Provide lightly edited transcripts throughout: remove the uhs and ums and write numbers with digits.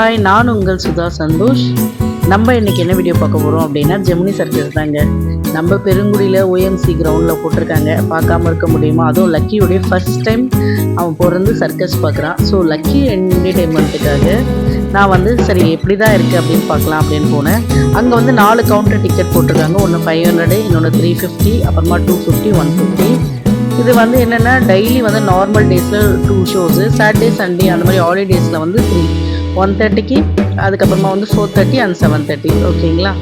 Hi, நான் உங்கள் சுதா சந்தோஷ். நம்ம இன்றைக்கி என்ன வீடியோ பார்க்க போகிறோம் அப்படின்னா ஜெமினி சர்க்கஸ் தாங்க. நம்ம பெருங்குடியில் ஓஎம்சி கிரவுண்டில் போட்டிருக்காங்க. பார்க்காம இருக்க முடியுமா? அதுவும் லக்கியோடைய ஃபர்ஸ்ட் டைம் அவன் பிறந்து சர்க்கஸ் பார்க்குறான். ஸோ லக்கி என்டர்டெயின்மெண்ட்டுக்காக நான் சரி எப்படி தான் இருக்குது அப்படின்னு பார்க்கலாம் அப்படின்னு போனேன். அங்கே 4 கவுண்டர் டிக்கெட் போட்டிருக்காங்க. ஒன்று 500, இன்னொன்று 350, அப்புறமா 250, 150. இது என்னென்னா டெய்லி நார்மல் டேஸில் 2 ஷோஸு, சாட்டர்டே சண்டே அந்த மாதிரி ஹாலிடேஸில் 3, 1:30க்கு, அதுக்கப்புறமா 4:30 அண்ட் 7:30. ஓகேங்களா?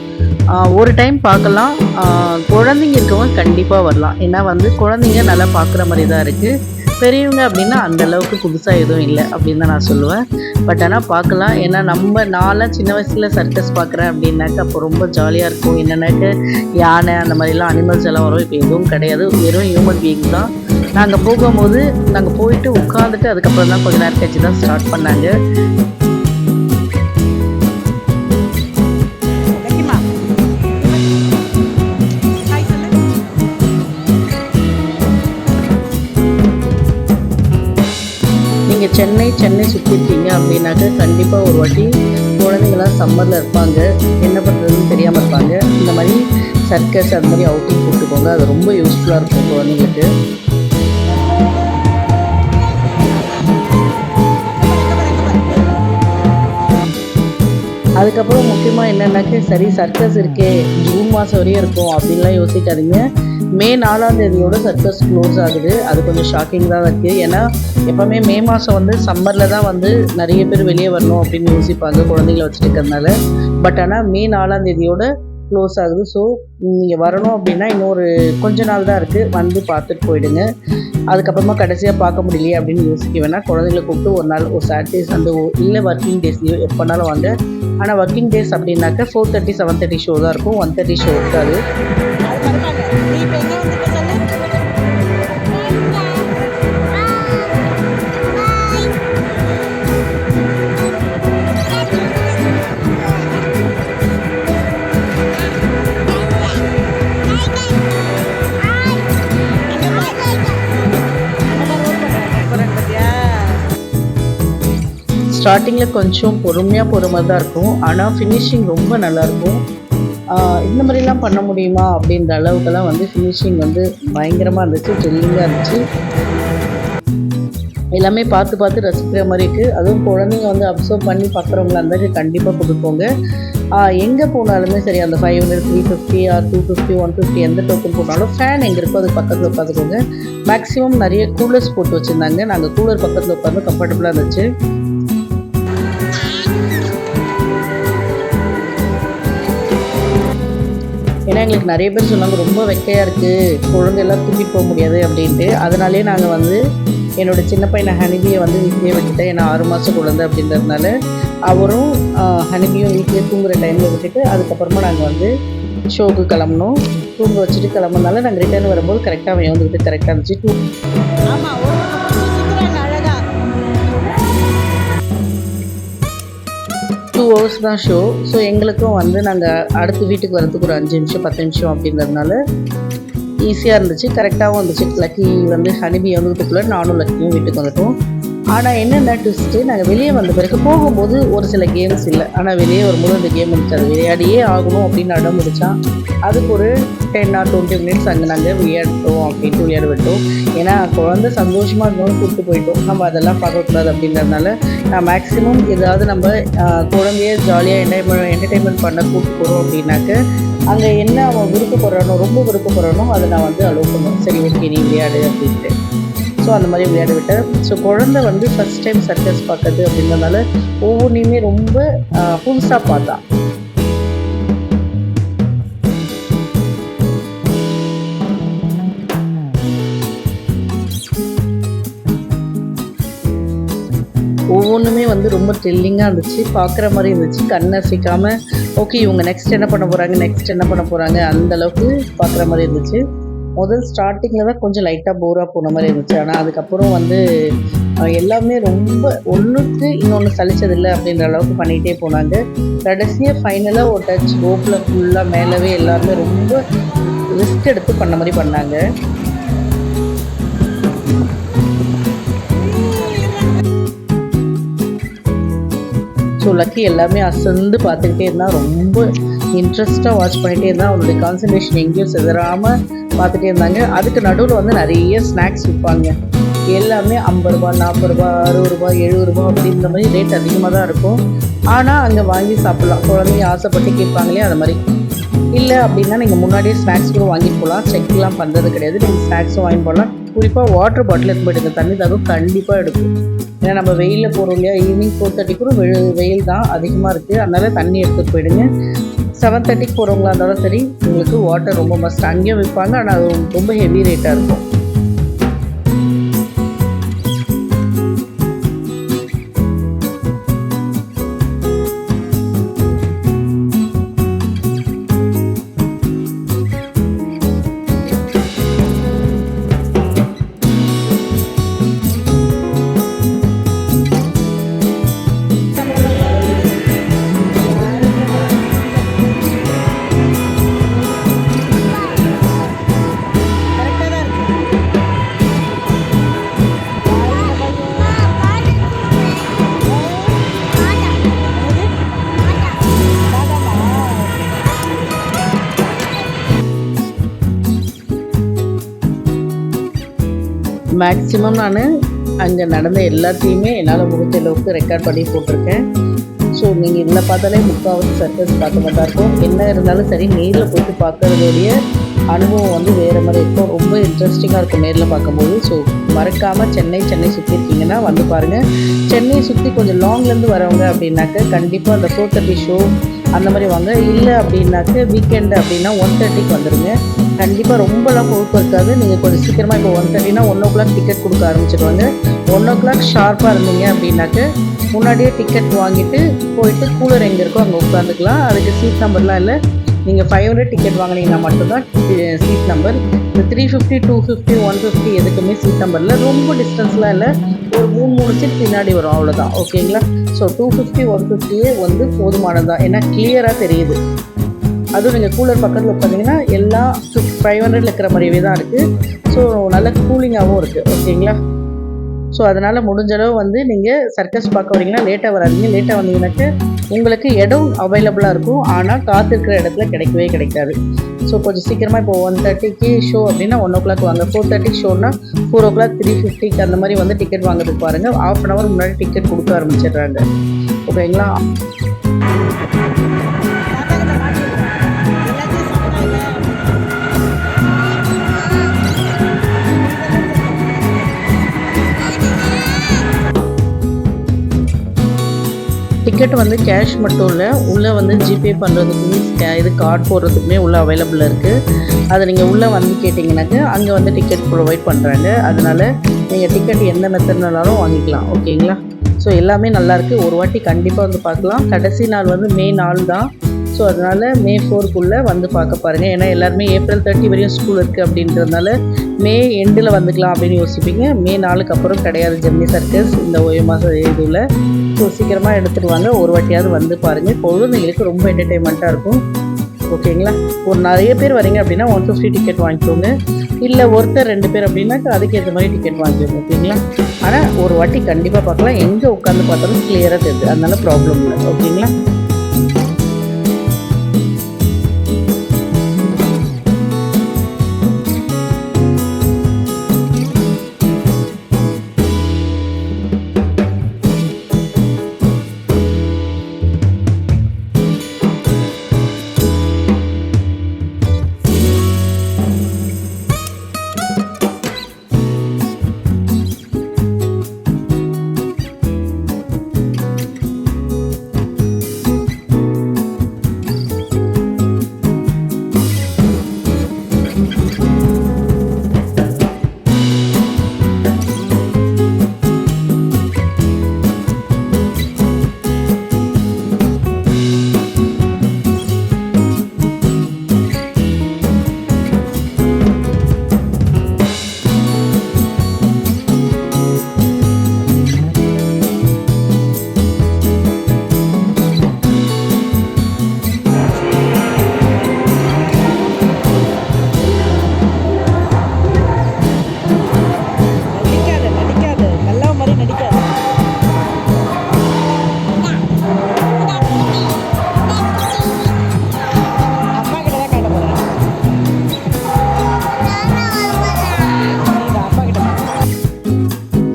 ஒரு டைம் பார்க்கலாம். குழந்தைங்க இருக்கவங்க கண்டிப்பாக வரலாம். ஏன்னா குழந்தைங்க நல்லா பார்க்குற மாதிரி தான் இருக்குது. பெரியவங்க அப்படின்னா அந்தளவுக்கு புதுசாக எதுவும் இல்லை அப்படின்னு தான் நான் சொல்லுவேன். பட் ஆனால் பார்க்கலாம். ஏன்னா நான்லாம் சின்ன வயசில் சர்க்கஸ் பார்க்குறேன் அப்படின்னாக்கா அப்போ ரொம்ப ஜாலியாக இருக்கும். என்னென்னாக்க யானை அந்த மாதிரிலாம் அனிமல்ஸ் எல்லாம் வரும். இப்போ எதுவும் கிடையாது, வெறும் ஹியூமன் பீயிங் தான். நாங்கள் போகும்போது நாங்கள் போயிட்டு உட்காந்துட்டு அதுக்கப்புறம் தான் கொஞ்சம் நேரம் கழிச்சு தான் ஸ்டார்ட் பண்ணாங்க. நீங்கள் சென்னை சுற்றிருக்கீங்க அப்படின்னாக்க கண்டிப்பாக ஒரு வாட்டி குழந்தைங்களாம் சம்மரில் இருப்பாங்க, என்ன பண்ணுறதுன்னு தெரியாமல் இருப்பாங்க. இந்த மாதிரி சர்க்கஸ் அந்த மாதிரி அவுட்டிங் கூப்பிட்டு போங்க. அது ரொம்ப யூஸ்ஃபுல்லாக இருக்கும் குழந்தைங்களுக்கு. அதுக்கப்புறம் முக்கியமாக என்னென்னாக்க சரி சர்க்கஸ் இருக்கே, ஜூன் மாதம் வரையும் இருக்கும் அப்படின்லாம் யோசிக்காதீங்க. மே 4ஆம் தேதியோட சர்க்கஸ் க்ளோஸ் ஆகுது. அது கொஞ்சம் ஷாக்கிங் தான் இருக்குது. ஏன்னா எப்போவுமே மே மாதம் சம்மரில் தான் நிறைய பேர் வெளியே வரணும் அப்படின்னு யோசிப்பாங்க குழந்தைங்கள வச்சுட்டு இருக்கிறதுனால. பட் ஆனால் மே 4ஆம் தேதியோட க்ளோஸ் ஆகுது. ஸோ நீங்கள் வரணும் அப்படின்னா இன்னொரு கொஞ்ச நாள் தான் இருக்குது, பார்த்துட்டு போயிடுங்க. அதுக்கப்புறமா கடைசியாக பார்க்க முடியலையே அப்படின்னு யோசிக்க வேணாம். குழந்தைங்கள கூப்பிட்டு ஒரு நாள், ஒரு சாட்டர்டே சண்டே இல்லை ஒர்க்கிங் டேஸ் எப்போனாலும் வாங்க. ஆனால் ஒர்க்கிங் டேஸ் அப்படின்னாக்கா 4:30, 7:30 ஷோ தான் இருக்கும், 1:30 ஷோ இருக்காது. ஸ்டார்டிங்கில் கொஞ்சம் பொறுமையாக போகிற மாதிரி தான் இருக்கும். ஆனால் ஃபினிஷிங் ரொம்ப நல்லாயிருக்கும். இந்த மாதிரிலாம் பண்ண முடியுமா அப்படின்ற அளவுக்கெல்லாம் ஃபினிஷிங் பயங்கரமாக இருந்துச்சு, த்ரில்லிங்காக இருந்துச்சு. எல்லாமே பார்த்து ரசிக்கிற மாதிரி இருக்குது. அதுவும் குழந்தைங்க அப்சர்வ் பண்ணி பார்க்குறவங்களா இருந்தால் கண்டிப்பாக கொடுப்போங்க. எங்கே போனாலுமே சரி, அந்த 500, 350 ஆர் 250, 150 எந்த டோக்கன் போனாலும் ஃபேன் எங்கே இருக்கோ அது பக்கத்தில் உட்காந்துக்கோங்க. மேக்ஸிமம் நிறைய கூலர்ஸ் போட்டு வச்சுருந்தாங்க. நாங்கள் கூலர் பக்கத்தில் உட்காந்து கம்ஃபர்டபுளாக இருந்துச்சு. ஏன்னா எங்களுக்கு நிறைய பேர் சொன்னாங்க ரொம்ப வெக்கையாக இருக்குது, குழந்தையெல்லாம் தூக்கிட்டு போக முடியாது அப்படின்ட்டு. அதனாலே நாங்கள் என்னோடய சின்ன பையனை ஹனிபியை வீட்டிலே விட்டுட்டேன். ஏன்னா 6 மாதம் குழந்தை அப்படின்றதுனால அவரும் ஹனிபியும் வீட்டிலே தூங்குகிற டைமில் விட்டுட்டு அதுக்கப்புறமா நாங்கள் ஷோக்கு கிளம்பணும். தூங்க வச்சுட்டு கிளம்புனால நாங்கள் ரிட்டர்ன் வரும்போது கரெக்டாக அவன் கரெக்டாக இருந்துச்சு. 2 hours தான் ஷோ. ஸோ எங்களுக்கும் நாங்கள் அடுத்து வீட்டுக்கு வரதுக்கு ஒரு 5 நிமிஷம் 10 நிமிஷம் அப்படின்றதுனால ஈஸியாக இருந்துச்சு, கரெக்டாகவும் இருந்துச்சு. லக்கி ஹனிபி வந்துக்குள்ளே நானும் லக்கியும் வீட்டுக்கு வந்துட்டோம். ஆனால் என்னென்ன ட்விஸ்ட்டு, நாங்கள் வெளியே வந்த பிறகு போகும்போது ஒரு சில கேம்ஸ் இல்லை, ஆனால் வெளியே வரும்போது அந்த கேம் இருந்துச்சு. அது விளையாடியே ஆகணும் அப்படின்னு அடம் முடித்தான். அதுக்கு ஒரு 10 or 20 minutes அங்கே நாங்கள் விளையாட்டோம் அப்படின்ட்டு விளையாட விட்டோம். ஏன்னா குழந்தை சந்தோஷமாக இருக்கணும்னு கூப்பிட்டு போயிட்டோம். நம்ம அதெல்லாம் பார்க்கக்கூடாது அப்படின்றதுனால நான் மேக்ஸிமம் ஏதாவது நம்ம குழந்தைய ஜாலியாக என்டர்டெயின்மெண்ட் பண்ண கூப்பிட்டு போகிறோம் அப்படின்னாக்க அங்கே என்ன அவன் விருப்பப்படுறானோ, ரொம்ப விருப்பப்படுறானோ அதை நான் அலோவ் பண்ணுவேன். சரி ஓகே நீ விளையாடு அப்படின்ட்டு. ஸோ அந்த மாதிரி விளையாட விட்டேன். ஸோ குழந்தை ஃபஸ்ட் டைம் சர்க்கஸ் பார்க்குறது அப்படின்றதுனால ஒவ்வொன்றையுமே ரொம்ப புதுசாக பார்த்தான். ஒவ்வொன்றுமே ரொம்ப த்ரில்லிங்காக இருந்துச்சு, பார்க்குற மாதிரி இருந்துச்சு. கண்ணை சிக்காமல் ஓகே இவங்க நெக்ஸ்ட் என்ன பண்ண போகிறாங்க அந்தளவுக்கு பார்க்குற மாதிரி இருந்துச்சு. முதல் ஸ்டார்டிங்கில் தான் கொஞ்சம் லைட்டாக போராக போன மாதிரி இருந்துச்சு. ஆனால் அதுக்கப்புறம் எல்லாமே ரொம்ப ஒன்றுக்கு இன்னொன்று சலிச்சதில்லை அப்படின்ற அளவுக்கு பண்ணிகிட்டே போனாங்க. கடைசியாக ஃபைனலாக ஒரு டச் ரோப்பில் ஃபுல்லாக மேலவே எல்லாருமே ரொம்ப ரிஸ்க் எடுத்து பண்ண மாதிரி பண்ணாங்க. ஸோ லக்கி எல்லாமே அசந்து பார்த்துக்கிட்டே இருந்தால், ரொம்ப இன்ட்ரெஸ்ட்டாக வாட்ச் பண்ணிகிட்டே இருந்தால். அவனுடைய கான்சன்ட்ரேஷன் எங்கேயும் சிதறாமல் பார்த்துட்டே இருந்தாங்க. அதுக்கு நடுவில் வந்து நிறைய ஸ்நாக்ஸ் விற்பாங்க. எல்லாமே 50 ரூபா, 40 ரூபா, 60 ரூபா, 70 ரூபா அப்படின்ற மாதிரி ரேட் அதிகமாக தான் இருக்கும். ஆனால் அங்கே வாங்கி சாப்பிட்லாம். குழந்தைங்க ஆசைப்பட்டு கேட்பாங்களே அது மாதிரி. இல்லை அப்படின்னா நீங்கள் முன்னாடியே ஸ்நாக்ஸ் கூட வாங்கிட்டு போகலாம். செக்லாம் பண்ணுறது கிடையாது. நீங்கள் ஸ்நாக்ஸும் வாங்கி போகலாம். குறிப்பாக வாட்டர் பாட்டில் எடுத்து போயிடுங்க. தண்ணி தாகம் கண்டிப்பாக எடுக்கும். ஏன்னா நம்ம வெயிலில் போகிறோம் இல்லையா, ஈவினிங் 4:30 கூட வெயில் தான் அதிகமாக இருக்குது. அதனால் தண்ணி எடுத்துகிட்டு போயிடுங்க. 7:30 போகிறவங்களா இருந்தாலும் சரி, உங்களுக்கு வாட்டர் ரொம்ப மஸ்ட். அங்கேயும் விற்பாங்க, ஆனால் அது ரொம்ப ஹெவி ரேட்டாக இருக்கும். மேக்ஸிமம் நான் அங்கே நடந்த எல்லாத்தையுமே என்னால் முடிஞ்ச அளவுக்கு ரெக்கார்ட் பண்ணி போட்டிருக்கேன். ஸோ நீங்கள் இதில் பார்த்தாலே முக்கால்வாசி சர்க்கஸ் பார்க்க மாட்டா இருக்கும். என்ன இருந்தாலும் சரி, நேரில் போய்ட்டு பார்க்குறதுடைய அனுபவம் வந்து வேறு மாதிரி இருக்கும். ரொம்ப இன்ட்ரெஸ்டிங்காக இருக்கும் நேரில் பார்க்கும்போது. ஸோ மறக்காமல் சென்னை சுற்றி இருக்கீங்கன்னா வந்து பாருங்கள். சென்னையை சுற்றி கொஞ்சம் லாங்லேருந்து வரவங்க அப்படின்னாக்க கண்டிப்பாக அந்த 4:30 ஷோ அந்த மாதிரி வாங்க. இல்லை அப்படின்னாக்க வீக்கெண்டு அப்படின்னா 1:30க்கு வந்துடுங்க. கண்டிப்பாக ரொம்பலாம் பொறுப்பு இருக்காது. நீங்கள் கொஞ்சம் சீக்கிரமாக இப்போ 1:30னா 1 o'clock டிக்கெட் கொடுக்க ஆரம்பிச்சிடுவாங்க. 1 o'clock ஷார்ப்பாக இருந்தீங்க அப்படின்னாக்க முன்னாடியே டிக்கெட் வாங்கிட்டு போயிட்டு கூலர் எங்கே இருக்கோ அங்கே உட்காந்துக்கலாம். அதுக்கு சீட் நம்பர்லாம் இல்லை. நீங்கள் 500 டிக்கெட் வாங்கினீங்கன்னா மட்டும்தான் சீட் நம்பர். இந்த 350, 250, 150 எதுக்குமே சீட் நம்பரில் ரொம்ப டிஸ்டன்ஸ்லாம் இல்லை. ஒரு 3 சீட் பின்னாடி வரும், அவ்வளோதான். ஓகேங்களா? ஸோ 250, 150 வந்து போதுமானது தான். ஏன்னா கிளியராக தெரியுது. அதுவும் நீங்கள் கூலர் பக்கத்தில் உட்காந்திங்கன்னா எல்லாம் 500 இருக்கிற மாதிரியே தான் இருக்குது. ஸோ நல்ல கூலிங்காகவும் இருக்குது. ஓகேங்களா? ஸோ அதனால் முடிஞ்சளவு வந்து நீங்கள் சர்க்கஸ் பார்க்க வரீங்கன்னா லேட்டாக வராதிங்க. லேட்டாக வந்தீங்கன்னாக்க உங்களுக்கு இடம் அவைலபிளாக இருக்கும். ஆனால் காத்திருக்கிற இடத்துல கிடைக்கவே கிடைக்காது. ஸோ கொஞ்சம் சீக்கிரமாக இப்போ 1:30க்கு ஷோ அப்படின்னா 1 o'clock வாங்க. 4:30 ஷோன்னா 4 o'clock 350 அந்த மாதிரி வந்து டிக்கெட் வாங்குறதுக்கு பாருங்கள். 1/2 hour முன்னாடி டிக்கெட் கொடுக்க ஆரம்பிச்சிடுறாங்க. ஓகேங்களா? டிக்கெட் வந்து கேஷ் மட்டும் இல்லை, உள்ளே வந்து ஜிபே பண்ணுறதுக்குமே இது கார்டு போடுறதுக்குமே உள்ளே அவைலபிள் இருக்குது. அதை நீங்கள் உள்ளே வந்து கேட்டிங்கனாக்க அங்கே வந்து டிக்கெட் ப்ரொவைட் பண்ணுறாங்க. அதனால் நீங்கள் டிக்கெட் எந்த மெத்தட்னாலும் வாங்கிக்கலாம். ஓகேங்களா? ஸோ எல்லாமே நல்லாயிருக்கு. ஒரு வாட்டி கண்டிப்பாக வந்து பார்க்கலாம். கடைசி நாள் வந்து May 4 தான். ஸோ அதனால் May 4க்குள்ளே வந்து பார்க்க பாருங்கள். ஏன்னா எல்லாருமே April 30 வரையும் ஸ்கூல் இருக்குது அப்படின்றதுனால மே எண்டில் வந்துக்கலாம் அப்படின்னு யோசிப்பீங்க. May 4க்கு அப்புறம் கிடையாது ஜெமினி சர்க்கஸ் இந்த ஒரு மாதம் இதில். ஸோ சீக்கிரமாக எடுத்துகிட்டு வாங்க. ஒரு வாட்டியாவது வந்து பாருங்கள். குழந்தைங்களுக்கு ரொம்ப என்டர்டெயின்மெண்ட்டாக இருக்கும். ஓகேங்களா? ஒரு நிறைய பேர் வரீங்க அப்படின்னா 150 டிக்கெட் வாங்கிக்கோங்க. இல்லை ஒருத்தர் 2 பேர் அப்படின்னாக்கா அதுக்கேற்ற மாதிரி டிக்கெட் வாங்கிக்கோங்க. ஓகேங்களா? ஆனால் ஒரு வாட்டி கண்டிப்பாக பார்க்கலாம். எங்கே உட்காந்து பார்த்தாலும் கிளியராக தெரியுது. அதனால ப்ராப்ளம் இல்லை. ஓகேங்களா?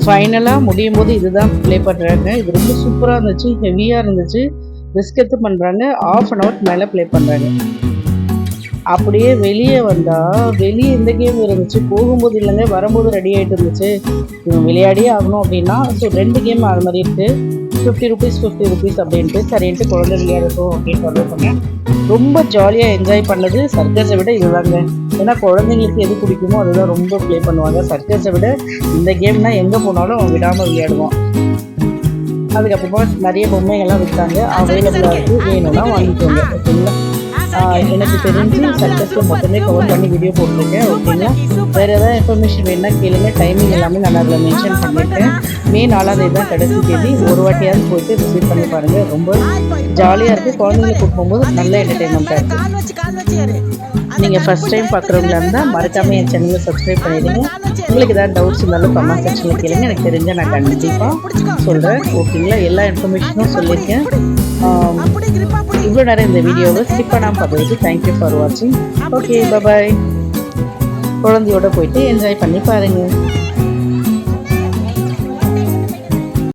ஃபைனலாக முடியும் போது இதுதான் ப்ளே பண்ணுறாங்க. இது ரொம்ப சூப்பராக இருந்துச்சு, ஹெவியாக இருந்துச்சு. ரிஸ்க் எடுத்து பண்ணுறாங்க. 1/2 அன் ஹவர் மேலே ப்ளே பண்ணுறாங்க. அப்படியே வெளியே வந்தால் வெளியே இந்த கேம் இருந்துச்சு. போகும்போது இல்லைங்க, வரும்போது ரெடி ஆகிட்டு இருந்துச்சு. இவன் விளையாடியே ஆகணும் அப்படின்னா ஸோ 2 கேம் அது மாதிரி இருக்குது. 50 ருபீஸ் 50 ருபீஸ் அப்படின்ட்டு சரின்ட்டு குழந்தை விளையாடட்டும் அப்படின்னு சொல்லிருப்பாங்க. ரொம்ப ஜாலியாக என்ஜாய் பண்ணது சர்க்கஸை விட இதுதாங்க. ஏன்னா குழந்தைங்களுக்கு எது பிடிக்குமோ அதுதான் ரொம்ப ப்ளே பண்ணுவாங்க. சர்க்கஸை விட இந்த கேம்னால் எங்கே போனாலும் அவன் விடாமல் விளையாடுவான். அதுக்கப்புறமா நிறைய பொம்மைகள்லாம் விற்றாங்க. அவைலபிளாக இருக்குது, வேணும்னா வாங்கிக்கோங்க. ஓகேங்களா? எனக்கு தெரிஞ்சு சர்க்கஸில் மொத்தமே கவர் பண்ணி வீடியோ போட்டிருக்கேன். ஓகேங்களா? வேறு ஏதாவது இன்ஃபர்மேஷன் வேணுன்னா கேளுங்க. டைமிங் எல்லாமே நான் அதில் மென்ஷன் பண்ணியிருக்கேன். மே 4ஆம் தேதி தான் கடைசி தேதி. ஒரு வாட்டியாவது போயிட்டு விசிட் பண்ணி பாருங்கள். ரொம்ப ஜாலியாக இருக்குது. குழந்தைங்களை கூட்டு போகும்போது நல்ல என்டர்டெயின்மெண்ட்டாக இருக்குது. நீங்கள் ஃபஸ்ட் டைம் பார்க்குறவங்களா இருந்தால் மறக்காமல் என் சேனலை சப்ஸ்கிரைப் பண்ணிடுங்க. உங்களுக்கு ஏதாவது டவுட்ஸ் இருந்தாலும் கமெண்ட் செக்ஷனில் கேளுங்க. எனக்கு தெரிஞ்சால் நான் கண்டிப்பாக சொல்கிறேன். ஓகேங்களா? எல்லா இன்ஃபர்மேஷனும் சொல்லியிருக்கேன். இவ்வளோ நேரம் இந்த வீடியோவை ஸ்கிப் பண்ணாமல் பார்த்ததுக்கு தேங்க்யூ ஃபார் வாட்சிங். ஓகே, பாய். குழந்தையோட போயிட்டு என்ஜாய் பண்ணி பாருங்கள்.